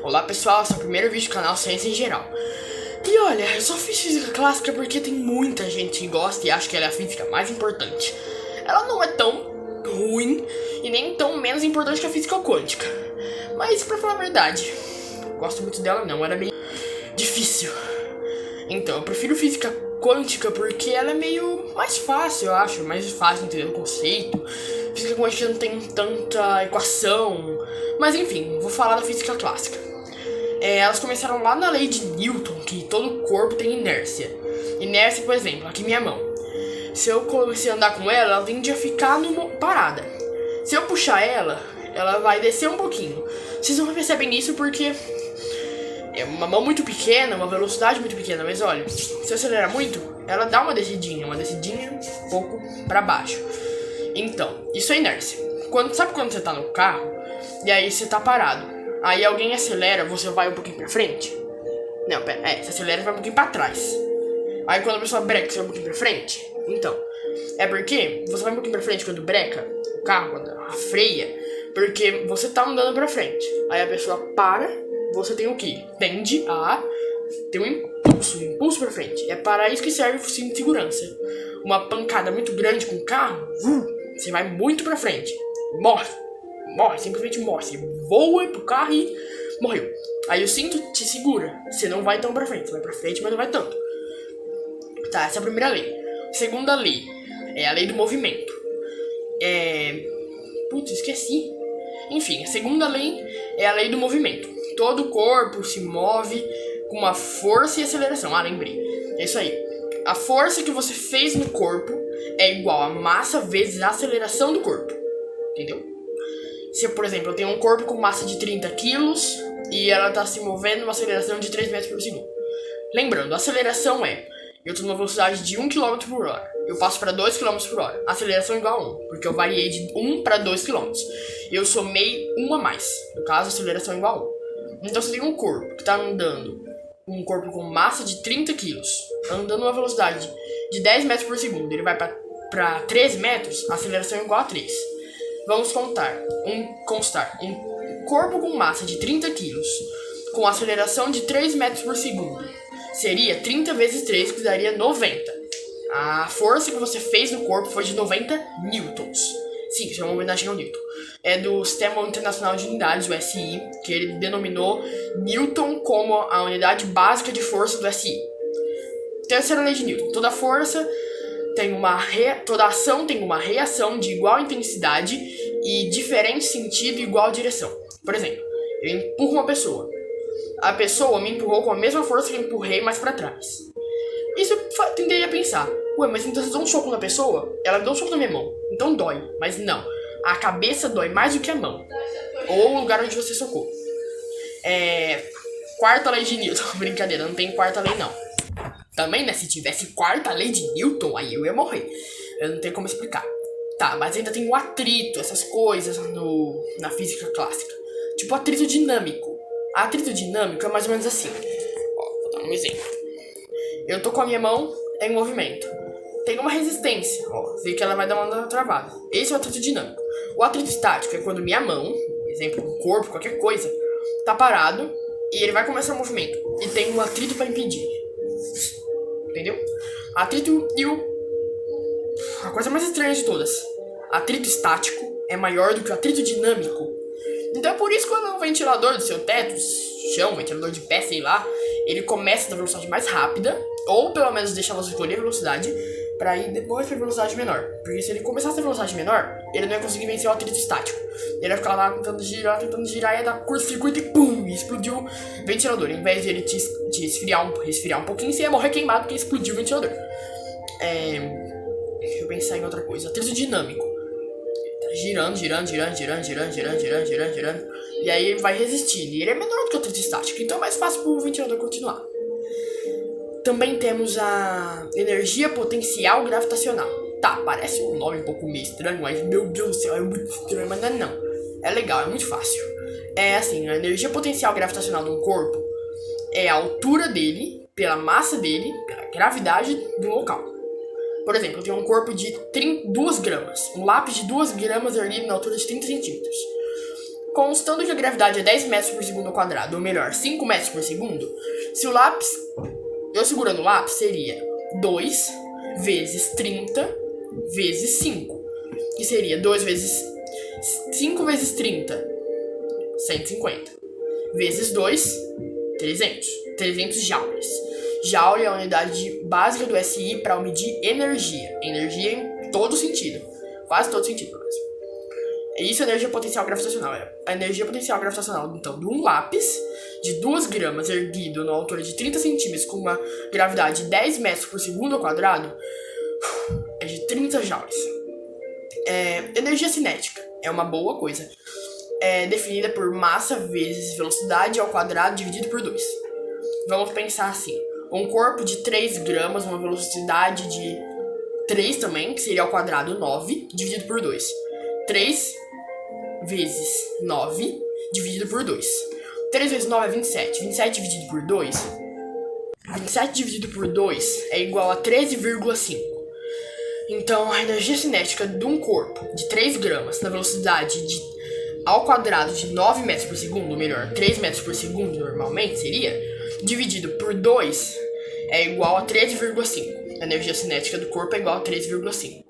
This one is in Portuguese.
Olá pessoal, esse é o primeiro vídeo do canal Ciência em Geral. E olha, eu só fiz física clássica porque tem muita gente que gosta e acha que ela é a física mais importante. Ela não é tão ruim e nem tão menos importante que a física quântica. Mas pra falar a verdade, gosto muito dela não, ela é meio difícil. Então, eu prefiro física quântica porque ela é meio mais fácil, eu acho, mais fácil de entender o conceito. Física quântica não tem tanta equação, mas enfim, vou falar da física clássica. Elas começaram lá na lei de Newton, que todo corpo tem inércia. Inércia, por exemplo, aqui minha mão. Se eu comecei a andar com ela, ela tende a ficar parada. Se eu puxar ela, ela vai descer um pouquinho. Vocês não percebem isso porque é uma mão muito pequena, uma velocidade muito pequena, mas olha, se eu acelerar muito, ela dá uma descidinha um pouco pra baixo. Então, isso é inércia. Sabe quando você tá no carro e aí você tá parado? Aí alguém acelera, você vai um pouquinho pra frente? Não, pera, você acelera e vai um pouquinho pra trás. Aí quando a pessoa breca, você vai um pouquinho pra frente? Então, é porque você vai um pouquinho pra frente quando breca o carro, quando freia, porque você tá andando pra frente. Aí a pessoa para, você tem o quê? Tende a ter um impulso pra frente. É para isso que serve o cinto de segurança. Uma pancada muito grande com o carro, você vai muito pra frente. Morre, simplesmente morre. Você voa pro carro e morreu. Aí o cinto te segura. Você não vai tão pra frente. Você vai pra frente, mas não vai tanto. Tá, essa é a primeira lei. Segunda lei é a lei do movimento. Putz, esqueci. Enfim, a segunda lei é a lei do movimento. Todo corpo se move com uma força e aceleração. Lembrei. É isso aí. A força que você fez no corpo é igual a massa vezes a aceleração do corpo. Entendeu? Se, por exemplo, eu tenho um corpo com massa de 30 quilos e ela está se movendo numa aceleração de 3 metros por segundo. Lembrando, a aceleração eu estou numa velocidade de 1 km por hora. Eu passo para 2 km por hora. A aceleração é igual a 1, porque eu variei de 1 para 2 km. Eu somei 1 a mais. No caso, a aceleração é igual a 1. Então, se tem um corpo que está andando, um corpo com massa de 30 quilos, andando numa velocidade de 10 metros por segundo, ele vai para 3 metros, a aceleração é igual a 3. Vamos constar um corpo com massa de 30 quilos com aceleração de 3 metros por segundo. Seria 30 vezes 3, que daria 90. A força que você fez no corpo foi de 90 newtons. Sim, isso é uma homenagem ao Newton. É do Sistema Internacional de Unidades, o SI, que ele denominou Newton como a unidade básica de força do SI. Terceira lei de Newton. Toda ação tem uma reação de igual intensidade e diferente sentido e igual direção. Por exemplo, eu empurro uma pessoa. A pessoa me empurrou com a mesma força que eu empurrei, mas pra trás. Isso eu tentei a pensar. Mas então você dá um soco na pessoa? Ela me deu um soco na minha mão. Então dói. Mas não. A cabeça dói mais do que a mão. Ou o lugar onde você socou. Quarta lei de Newton. Brincadeira, não tem quarta lei não. Também, né, se tivesse quarta lei de Newton, aí eu ia morrer. Eu não tenho como explicar. Tá, mas ainda tem o atrito, essas coisas na física clássica. Tipo atrito dinâmico. Atrito dinâmico é mais ou menos assim. Vou dar um exemplo. Eu tô com a minha mão em movimento. Tem uma resistência. Vê que ela vai dar uma travada. Esse é o atrito dinâmico. O atrito estático é quando minha mão, por exemplo, o corpo, qualquer coisa, tá parado e ele vai começar o movimento. E tem um atrito pra impedir. Entendeu? Atrito a coisa mais estranha de todas. Atrito estático é maior do que o atrito dinâmico. Então é por isso que quando o ventilador do seu teto, chão, ventilador de pé, sei lá, ele começa da velocidade mais rápida, ou pelo menos deixa você escolher a velocidade, pra ir depois pra velocidade menor. Porque se ele começasse a velocidade menor, ele não ia conseguir vencer o atrito estático. Ele ia ficar lá tentando girar, ia dar curto-circuito e pum! E explodiu o ventilador. Em vez de ele te resfriar um pouquinho, você ia morrer queimado porque explodiu o ventilador. Deixa eu pensar em outra coisa. Atrito dinâmico. Girando. E aí ele vai resistindo. E ele é menor do que o atrito estático. Então é mais fácil pro ventilador continuar. Também temos a energia potencial gravitacional. Tá, parece um nome um pouco meio estranho, mas meu Deus do céu, é muito estranho, mas não. É legal, é muito fácil. É assim, a energia potencial gravitacional de um corpo é a altura dele, pela massa dele, pela gravidade do local. Por exemplo, eu tenho um corpo de 2 gramas. Um lápis de 2 gramas erguido na altura de 30 centímetros. Constando que a gravidade é 10 metros por segundo ao quadrado, ou melhor, 5 metros por segundo, se o lápis, eu segurando o lápis, seria 2 vezes 30 vezes 5, que seria 2 vezes 5 vezes 30, 150, vezes 2, 300 joules. Joule é a unidade básica do SI para medir energia. Energia em todo sentido, quase todo sentido, pelo menos. Isso é energia potencial gravitacional. A energia potencial gravitacional, então, de um lápis de 2 gramas erguido na altura de 30 centímetros com uma gravidade de 10 metros por segundo ao quadrado é de 30 joules. Energia cinética é uma boa coisa. É definida por massa vezes velocidade ao quadrado dividido por 2. Vamos pensar assim. Um corpo de 3 gramas, uma velocidade de 3 também, que seria ao quadrado 9, dividido por 2. 3 vezes 9, dividido por 2. 3 vezes 9 é 27. 27 dividido por 2... 27 dividido por 2 é igual a 13,5. Então, a energia cinética de um corpo de 3 gramas na velocidade ao quadrado de 9 metros por segundo, ou melhor, 3 metros por segundo normalmente seria, dividido por 2 é igual a 13,5. A energia cinética do corpo é igual a 13,5.